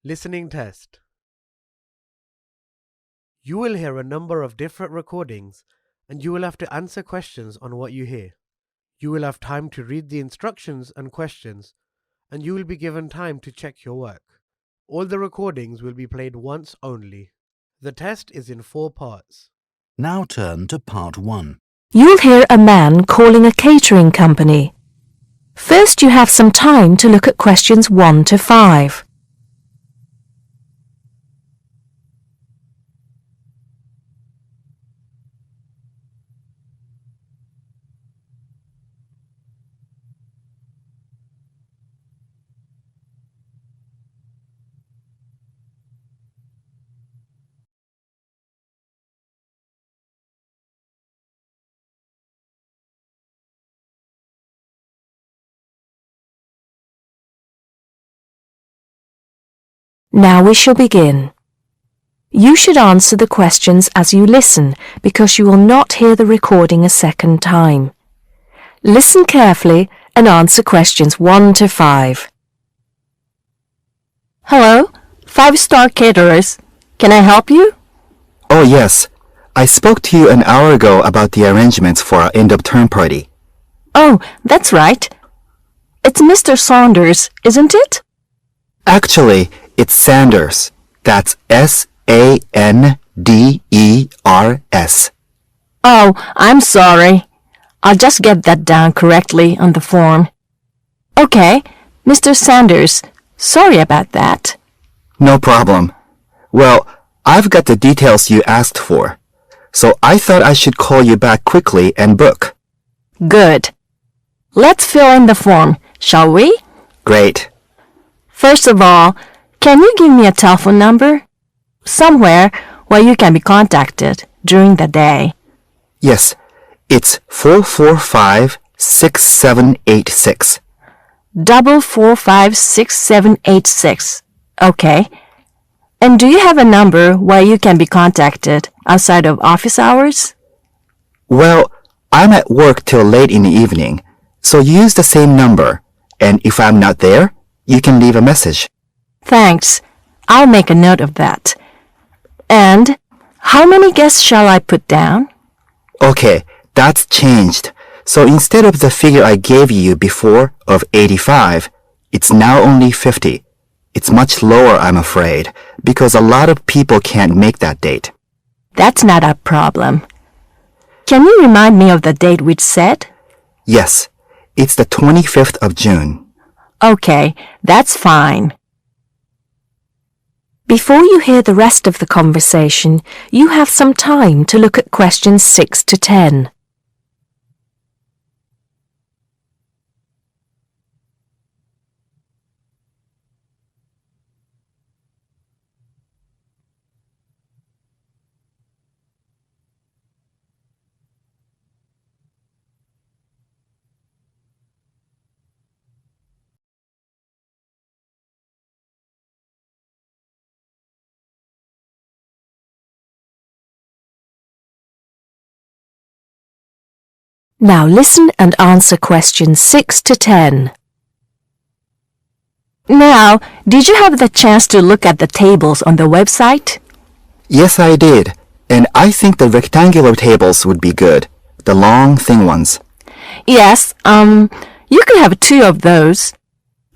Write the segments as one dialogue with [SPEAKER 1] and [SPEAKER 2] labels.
[SPEAKER 1] Listening test. You will hear a number of different recordings and you will have to answer questions on what you hear. You will have time to read the instructions and questions and you will be given time to check your work. All the recordings will be played once only. The test is in 4 parts.
[SPEAKER 2] Now turn to part 1.
[SPEAKER 3] You'll hear a man calling a catering company. First, you have some time to look at questions 1 to 5. Now we shall begin. You should answer the questions as you listen because you will not hear the recording a second time. Listen carefully and answer questions 1 to 5.
[SPEAKER 4] Hello, 5-star caterers. Can I help you?
[SPEAKER 5] Oh, yes. I spoke to you an hour ago about the arrangements for our end-of-term party.
[SPEAKER 4] Oh, that's right. It's Mr. Saunders, isn't it?
[SPEAKER 5] Actually, it's Sanders. That's S-A-N-D-E-R-S.
[SPEAKER 4] Oh, I'm sorry. I'll just get that down correctly on the form. Okay, Mr. Sanders, sorry about that.
[SPEAKER 5] No problem. Well, I've got the details you asked for, so I thought I should call you back quickly and book.
[SPEAKER 4] Good. Let's fill in the form, shall we?
[SPEAKER 5] Great.
[SPEAKER 4] First of all, can you give me a telephone number? Somewhere where you can be contacted during the day.
[SPEAKER 5] Yes, it's 445-6786.
[SPEAKER 4] 445-6786. Okay. And do you have a number where you can be contacted outside of office hours?
[SPEAKER 5] Well, I'm at work till late in the evening, so use the same number, and if I'm not there, you can leave a message.
[SPEAKER 4] Thanks. I'll make a note of that. And how many guests shall I put down?
[SPEAKER 5] Okay, that's changed. So instead of the figure I gave you before of 85, it's now only 50. It's much lower, I'm afraid, because a lot of people can't make that date.
[SPEAKER 4] That's not a problem. Can you remind me of the date we'd set?
[SPEAKER 5] Yes, it's the 25th of June.
[SPEAKER 4] Okay, that's fine.
[SPEAKER 3] Before you hear the rest of the conversation, you have some time to look at questions 6 to 10. Now listen and answer questions 6 to 10.
[SPEAKER 4] Now, did you have the chance to look at the tables on the website?
[SPEAKER 5] Yes, I did, and I think the rectangular tables would be good, the long, thin ones.
[SPEAKER 4] Yes, you could have 2 of those.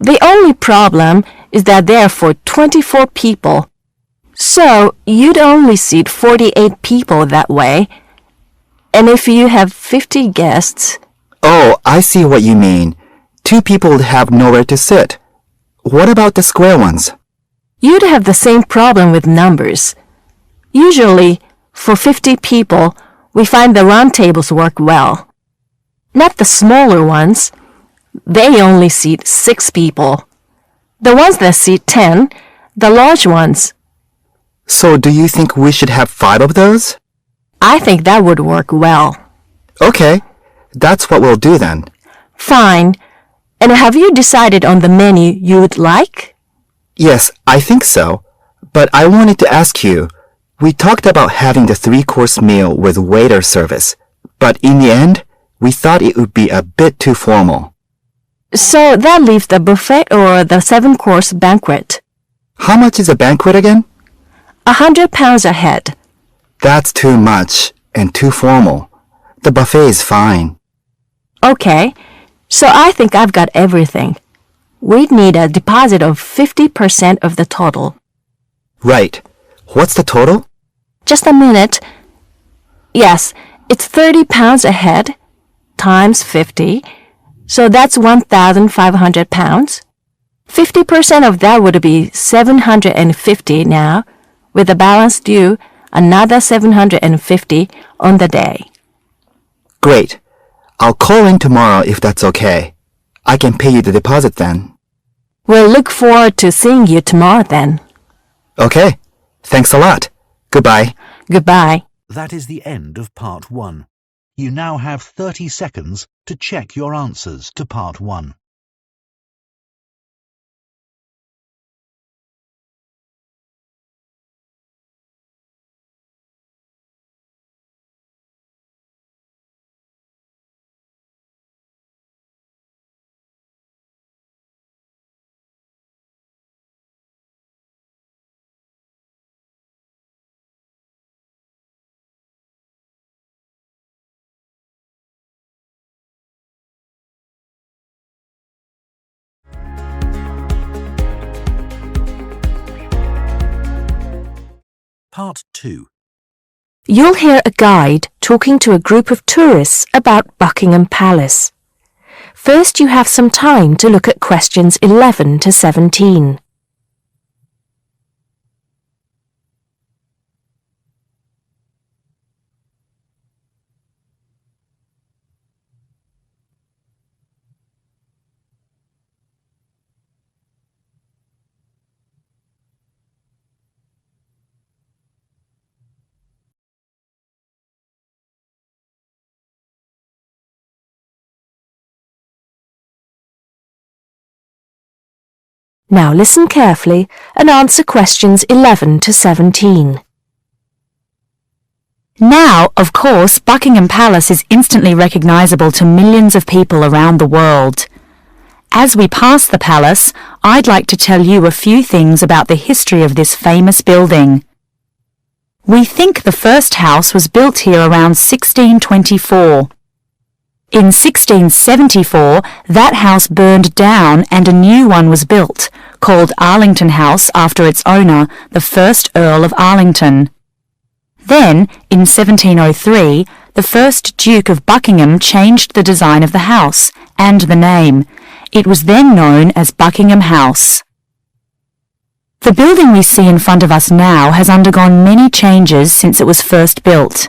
[SPEAKER 4] The only problem is that they're for 24 people. So, you'd only seat 48 people that way. And if you have 50 guests...
[SPEAKER 5] Oh, I see what you mean. 2 people would have nowhere to sit. What about the square ones?
[SPEAKER 4] You'd have the same problem with numbers. Usually, for 50 people, we find the round tables work well. Not the smaller ones. They only seat 6 people. The ones that seat 10, the large ones.
[SPEAKER 5] So do you think we should have 5 of those?
[SPEAKER 4] I think that would work well.
[SPEAKER 5] Okay, that's what we'll do then.
[SPEAKER 4] Fine. And have you decided on the menu you would like?
[SPEAKER 5] Yes, I think so. But I wanted to ask you, we talked about having the 3-course meal with waiter service, but in the end, we thought it would be a bit too formal.
[SPEAKER 4] So that leaves the buffet or the 7-course banquet.
[SPEAKER 5] How much is a banquet again?
[SPEAKER 4] £100 a head.
[SPEAKER 5] That's too much and too formal. The buffet is fine.
[SPEAKER 4] Okay, so I think I've got everything. We'd need a deposit of 50% of the total.
[SPEAKER 5] Right. What's the total?
[SPEAKER 4] Just a minute. Yes, it's £30 a head times 50, so that's £1,500. 50% of that would be $750 now, with the balance due another $750 on the day.
[SPEAKER 5] Great. I'll call in tomorrow if that's okay. I can pay you the deposit then.
[SPEAKER 4] We'll look forward to seeing you tomorrow then.
[SPEAKER 5] Okay. Thanks a lot. Goodbye.
[SPEAKER 4] Goodbye.
[SPEAKER 2] That is the end of Part 1. You now have 30 seconds to check your answers to Part 1. Part 2.
[SPEAKER 3] You'll hear a guide talking to a group of tourists about Buckingham Palace. First, you have some time to look at questions 11 to 17. Now listen carefully and answer questions 11 to 17.
[SPEAKER 6] Now, of course, Buckingham Palace is instantly recognisable to millions of people around the world. As we pass the palace, I'd like to tell you a few things about the history of this famous building. We think the first house was built here around 1624. In 1674, that house burned down and a new one was built, called Arlington House after its owner, the first Earl of Arlington. Then, in 1703, the first Duke of Buckingham changed the design of the house and the name. It was then known as Buckingham House. The building we see in front of us now has undergone many changes since it was first built.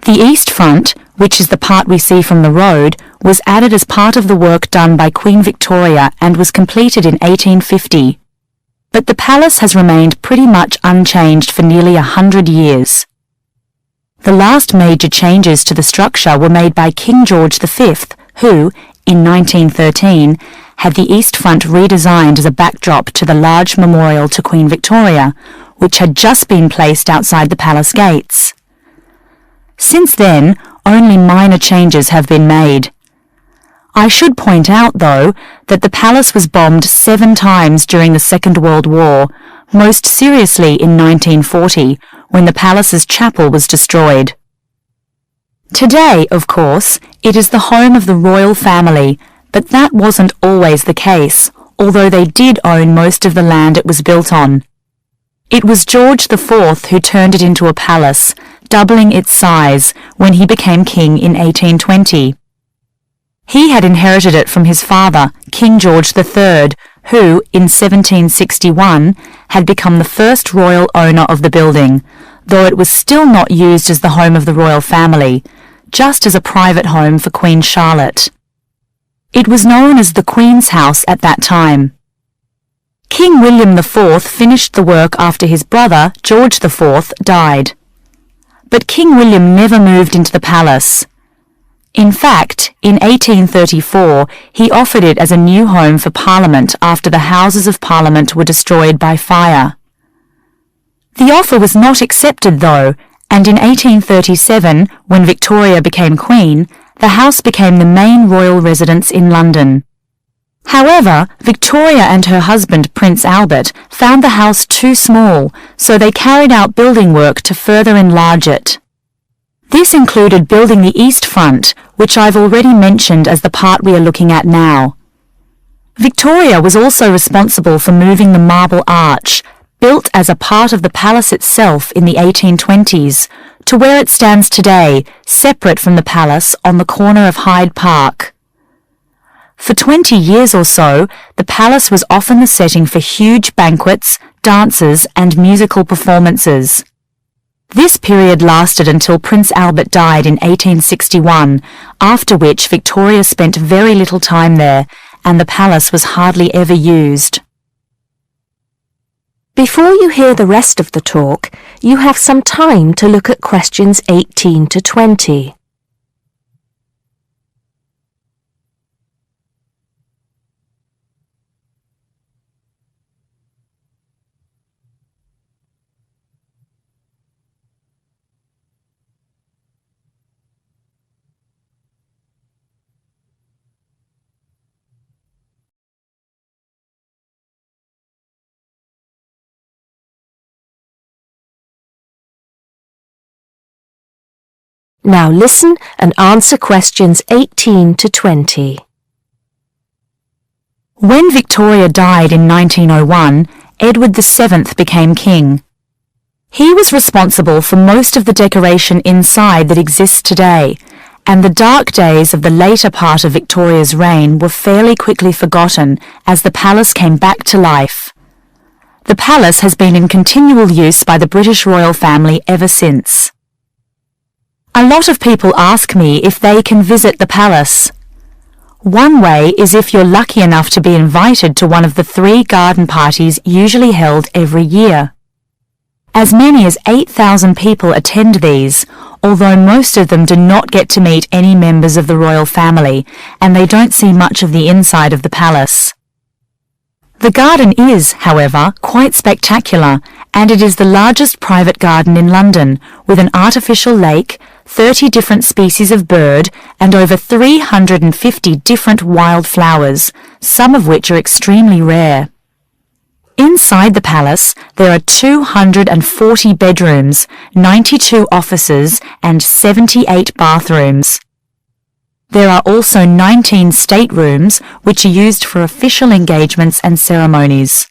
[SPEAKER 6] The east front, which is the part we see from the road, was added as part of the work done by Queen Victoria and was completed in 1850. But the palace has remained pretty much unchanged for nearly 100 years. The last major changes to the structure were made by King George V, who, in 1913, had the east front redesigned as a backdrop to the large memorial to Queen Victoria, which had just been placed outside the palace gates. Since then, only minor changes have been made. I should point out, though, that the palace was bombed 7 times during the Second World War, most seriously in 1940, when the palace's chapel was destroyed. Today, of course, it is the home of the royal family, but that wasn't always the case, although they did own most of the land it was built on. It was George IV who turned it into a palace, doubling its size when he became king in 1820. He had inherited it from his father, King George III, who, in 1761, had become the first royal owner of the building, though it was still not used as the home of the royal family, just as a private home for Queen Charlotte. It was known as the Queen's House at that time. King William IV finished the work after his brother, George IV, died. But King William never moved into the palace. In fact, in 1834, he offered it as a new home for Parliament after the Houses of Parliament were destroyed by fire. The offer was not accepted, though, and in 1837, when Victoria became Queen, the house became the main royal residence in London. However, Victoria and her husband Prince Albert found the house too small, so they carried out building work to further enlarge it. This included building the east front, which I've already mentioned as the part we are looking at now. Victoria was also responsible for moving the Marble Arch, built as a part of the palace itself in the 1820s, to where it stands today, separate from the palace on the corner of Hyde Park. For 20 years or so, the palace was often the setting for huge banquets, dances, and musical performances. This period lasted until Prince Albert died in 1861, after which Victoria spent very little time there, and the palace was hardly ever used.
[SPEAKER 3] Before you hear the rest of the talk, you have some time to look at questions 18 to 20. Now listen and answer questions 18 to 20.
[SPEAKER 6] When Victoria died in 1901, Edward VII became king. He was responsible for most of the decoration inside that exists today, and the dark days of the later part of Victoria's reign were fairly quickly forgotten as the palace came back to life. The palace has been in continual use by the British royal family ever since. A lot of people ask me if they can visit the palace. One way is if you're lucky enough to be invited to one of the 3 garden parties usually held every year. As many as 8,000 people attend these, although most of them do not get to meet any members of the royal family, and they don't see much of the inside of the palace. The garden is, however, quite spectacular, and it is the largest private garden in London, with an artificial lake, 30 different species of bird, and over 350 different wild flowers, some of which are extremely rare. Inside the palace, there are 240 bedrooms, 92 offices, and 78 bathrooms. There are also 19 staterooms, which are used for official engagements and ceremonies.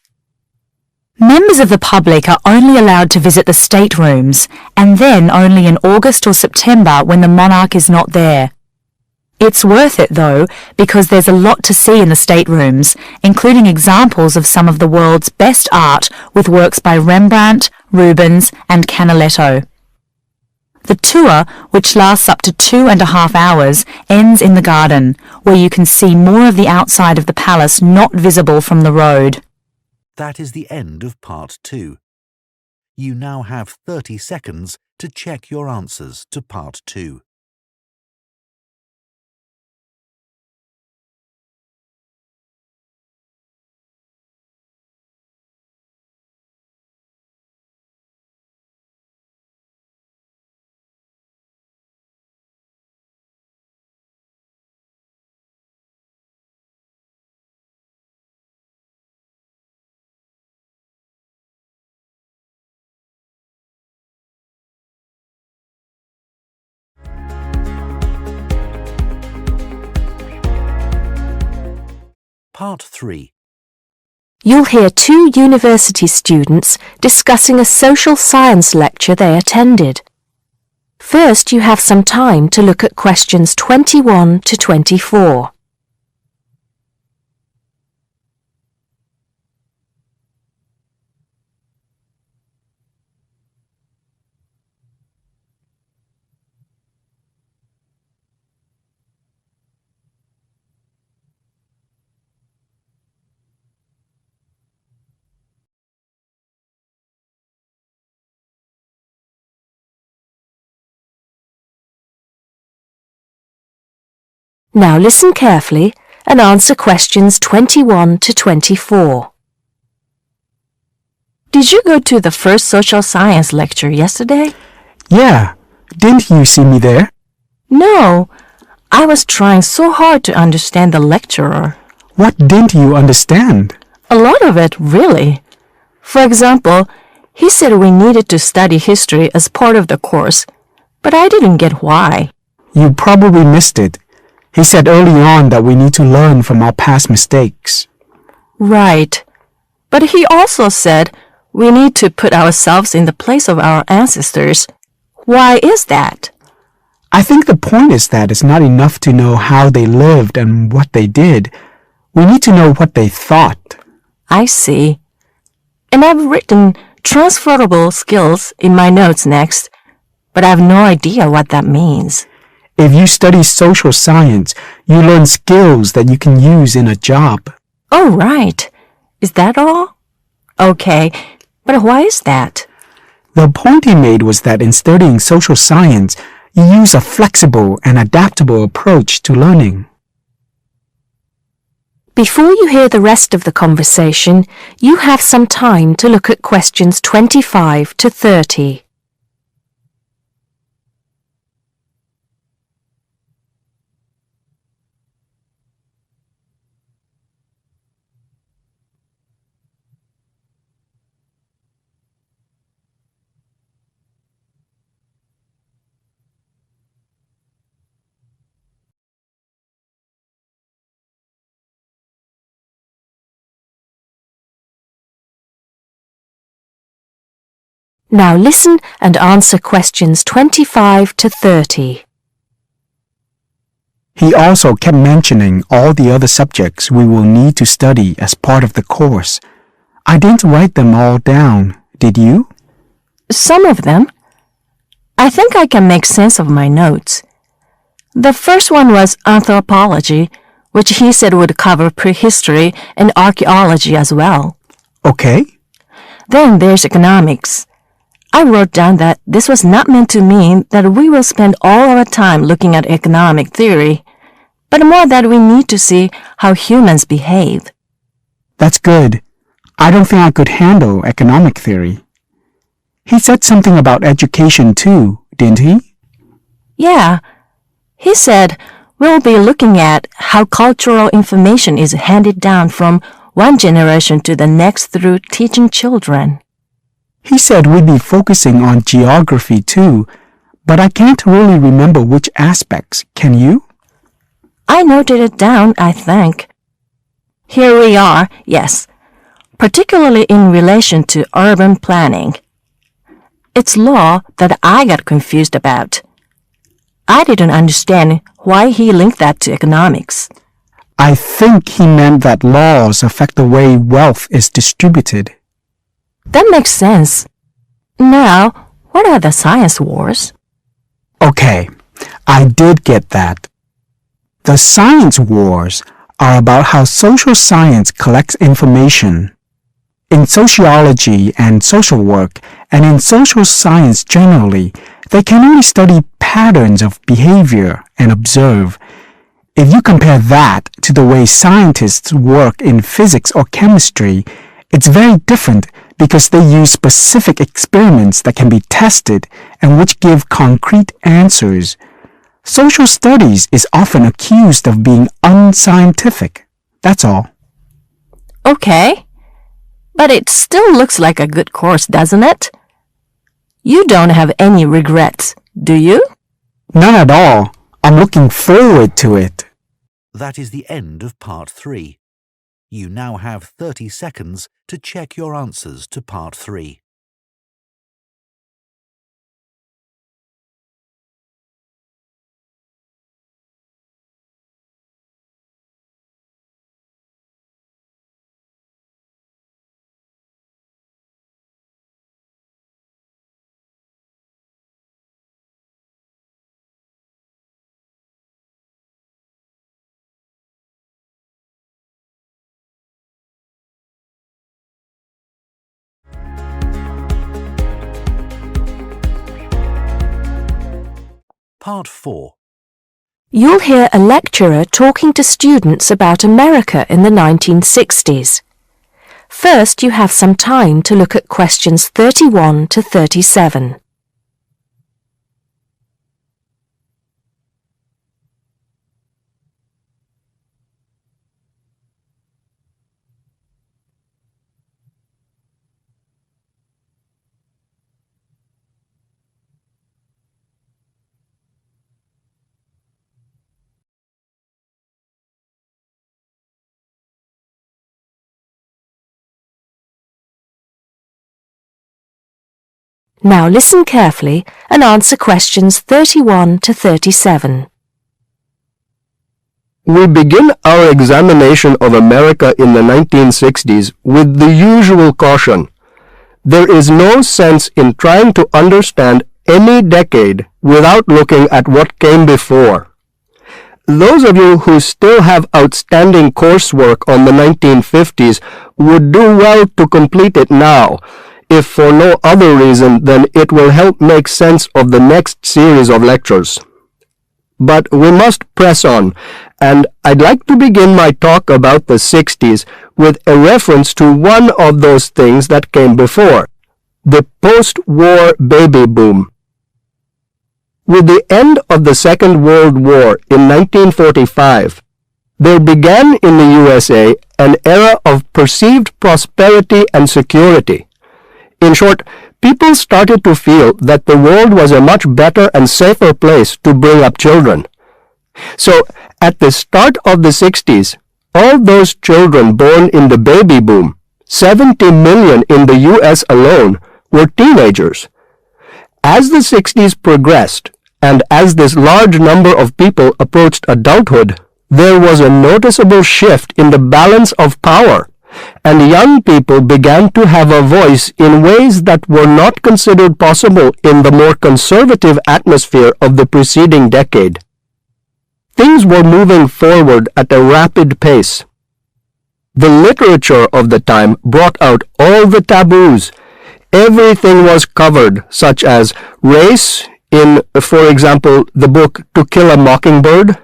[SPEAKER 6] Members of the public are only allowed to visit the staterooms, and then only in August or September when the monarch is not there. It's worth it, though, because there's a lot to see in the staterooms, including examples of some of the world's best art with works by Rembrandt, Rubens, and Canaletto. The tour, which lasts up to 2.5 hours, ends in the garden, where you can see more of the outside of the palace not visible from the road.
[SPEAKER 2] That is the end of part 2. You now have 30 seconds to check your answers to part 2. Part 3.
[SPEAKER 3] You'll hear 2 university students discussing a social science lecture they attended. First, you have some time to look at questions 21 to 24. Now listen carefully and answer questions 21 to 24. Did you go to the first social science lecture yesterday?
[SPEAKER 7] Yeah, didn't you see me there?
[SPEAKER 3] No, I was trying so hard to understand the lecturer.
[SPEAKER 7] What didn't you understand?
[SPEAKER 4] A lot of it, really. For example, he said we needed to study history as part of the course, but I didn't get why.
[SPEAKER 7] You probably missed it. He said early on that we need to learn from our past mistakes.
[SPEAKER 4] Right. But he also said we need to put ourselves in the place of our ancestors. Why is that?
[SPEAKER 7] I think the point is that it's not enough to know how they lived and what they did. We need to know what they thought.
[SPEAKER 4] I see. And I've written transferable skills in my notes next, but I have no idea what that means.
[SPEAKER 7] If you study social science, you learn skills that you can use in a job.
[SPEAKER 4] Oh, right. Is that all? Okay, but why is that?
[SPEAKER 7] The point he made was that in studying social science, you use a flexible and adaptable approach to learning.
[SPEAKER 3] Before you hear the rest of the conversation, you have some time to look at questions 25 to 30. Now listen and answer questions 25 to 30.
[SPEAKER 7] He also kept mentioning all the other subjects we will need to study as part of the course. I didn't write them all down, did you?
[SPEAKER 4] Some of them. I think I can make sense of my notes. The first one was anthropology, which he said would cover prehistory and archaeology as well.
[SPEAKER 7] Okay.
[SPEAKER 4] Then there's economics. I wrote down that this was not meant to mean that we will spend all our time looking at economic theory, but more that we need to see how humans behave.
[SPEAKER 7] That's good. I don't think I could handle economic theory. He said something about education too, didn't he?
[SPEAKER 4] Yeah. He said we'll be looking at how cultural information is handed down from one generation to the next through teaching children.
[SPEAKER 7] He said we'd be focusing on geography too, but I can't really remember which aspects, can you?
[SPEAKER 4] I noted it down, I think. Here we are, yes, particularly in relation to urban planning. It's law that I got confused about. I didn't understand why he linked that to economics.
[SPEAKER 7] I think he meant that laws affect the way wealth is distributed.
[SPEAKER 4] That makes sense. Now, what are the science wars?
[SPEAKER 7] Okay, I did get that. The science wars are about how social science collects information. In sociology and social work, and in social science generally, they can only study patterns of behavior and observe. If you compare that to the way scientists work in physics or chemistry, it's very different because they use specific experiments that can be tested and which give concrete answers. Social studies is often accused of being unscientific. That's all.
[SPEAKER 4] Okay, but it still looks like a good course, doesn't it? You don't have any regrets, do you?
[SPEAKER 7] None at all. I'm looking forward to it.
[SPEAKER 2] That is the end of part 3. You now have 30 seconds to check your answers to part 3. Part 4.
[SPEAKER 3] You'll hear a lecturer talking to students about America in the 1960s. First, you have some time to look at questions 31 to 37. Now listen carefully and answer questions 31 to 37.
[SPEAKER 8] We begin our examination of America in the 1960s with the usual caution. There is no sense in trying to understand any decade without looking at what came before. Those of you who still have outstanding coursework on the 1950s would do well to complete it now, if for no other reason than it will help make sense of the next series of lectures. But we must press on, and I'd like to begin my talk about the 60s with a reference to one of those things that came before, the post-war baby boom. With the end of the Second World War in 1945, there began in the USA an era of perceived prosperity and security. In short, people started to feel that the world was a much better and safer place to bring up children. So, at the start of the 60s, all those children born in the baby boom, 70 million in the US alone, were teenagers. As the 60s progressed, and as this large number of people approached adulthood, there was a noticeable shift in the balance of power, and young people began to have a voice in ways that were not considered possible in the more conservative atmosphere of the preceding decade. Things were moving forward at a rapid pace. The literature of the time brought out all the taboos. Everything was covered, such as race, in, for example, the book To Kill a Mockingbird.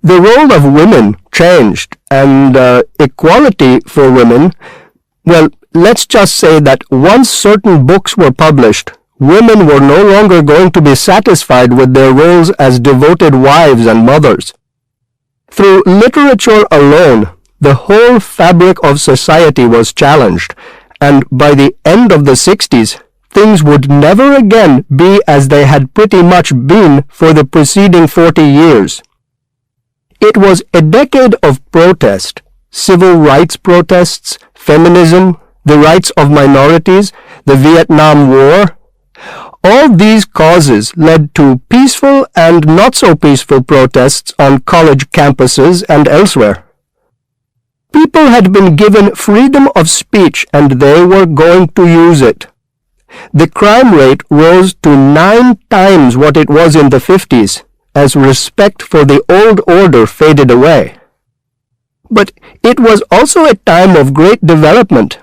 [SPEAKER 8] The role of women changed, and equality for women, well, let's just say that once certain books were published, women were no longer going to be satisfied with their roles as devoted wives and mothers. Through literature alone, the whole fabric of society was challenged, and by the end of the 60s, things would never again be as they had pretty much been for the preceding 40 years. It was a decade of protest, civil rights protests, feminism, the rights of minorities, the Vietnam War. All these causes led to peaceful and not so peaceful protests on college campuses and elsewhere. People had been given freedom of speech and they were going to use it. The crime rate rose to 9 times what it was in the 50s, as respect for the old order faded away. But it was also a time of great development.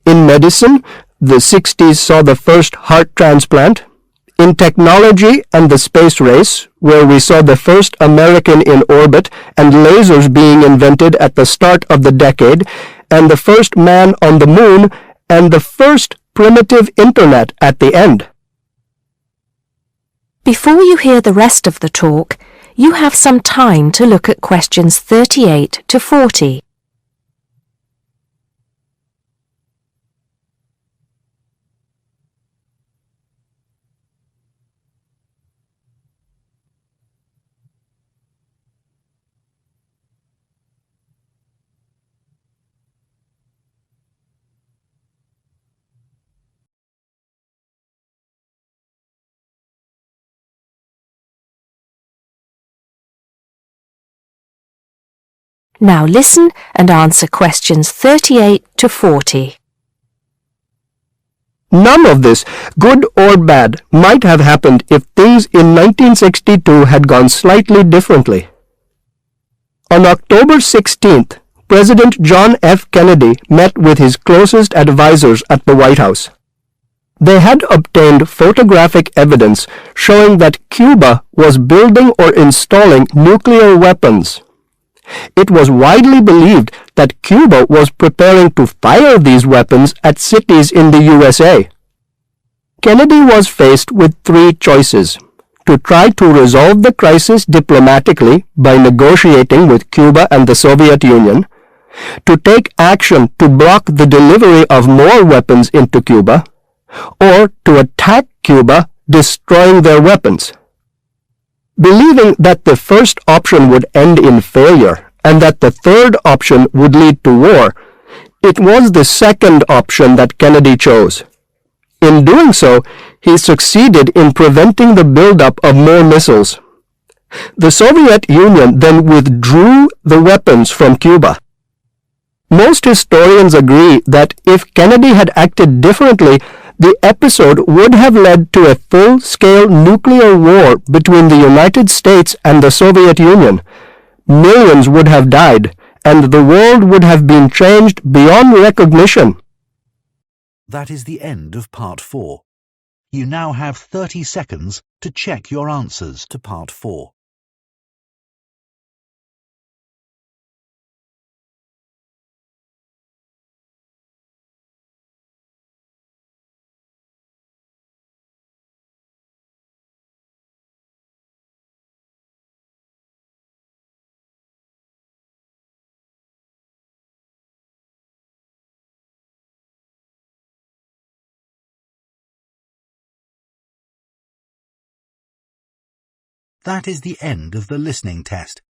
[SPEAKER 8] In medicine, the 60s saw the first heart transplant. In technology and the space race, where we saw the first American in orbit and lasers being invented at the start of the decade, and the first man on the moon, and the first primitive internet at the end.
[SPEAKER 3] Before you hear the rest of the talk, you have some time to look at questions 38 to 40. Now listen and answer questions 38 to 40.
[SPEAKER 8] None of this, good or bad, might have happened if things in 1962 had gone slightly differently. On October 16th, President John F. Kennedy met with his closest advisors at the White House. They had obtained photographic evidence showing that Cuba was building or installing nuclear weapons. It was widely believed that Cuba was preparing to fire these weapons at cities in the USA. Kennedy was faced with 3 choices: to try to resolve the crisis diplomatically by negotiating with Cuba and the Soviet Union, to take action to block the delivery of more weapons into Cuba, or to attack Cuba, destroying their weapons. Believing that the first option would end in failure and that the third option would lead to war, it was the second option that Kennedy chose. In doing so, he succeeded in preventing the buildup of more missiles. The Soviet Union then withdrew the weapons from Cuba. Most historians agree that if Kennedy had acted differently, the episode would have led to a full-scale nuclear war between the United States and the Soviet Union. Millions would have died, and the world would have been changed beyond recognition.
[SPEAKER 2] That is the end of Part 4. You now have 30 seconds to check your answers to Part 4. That is the end of the listening test.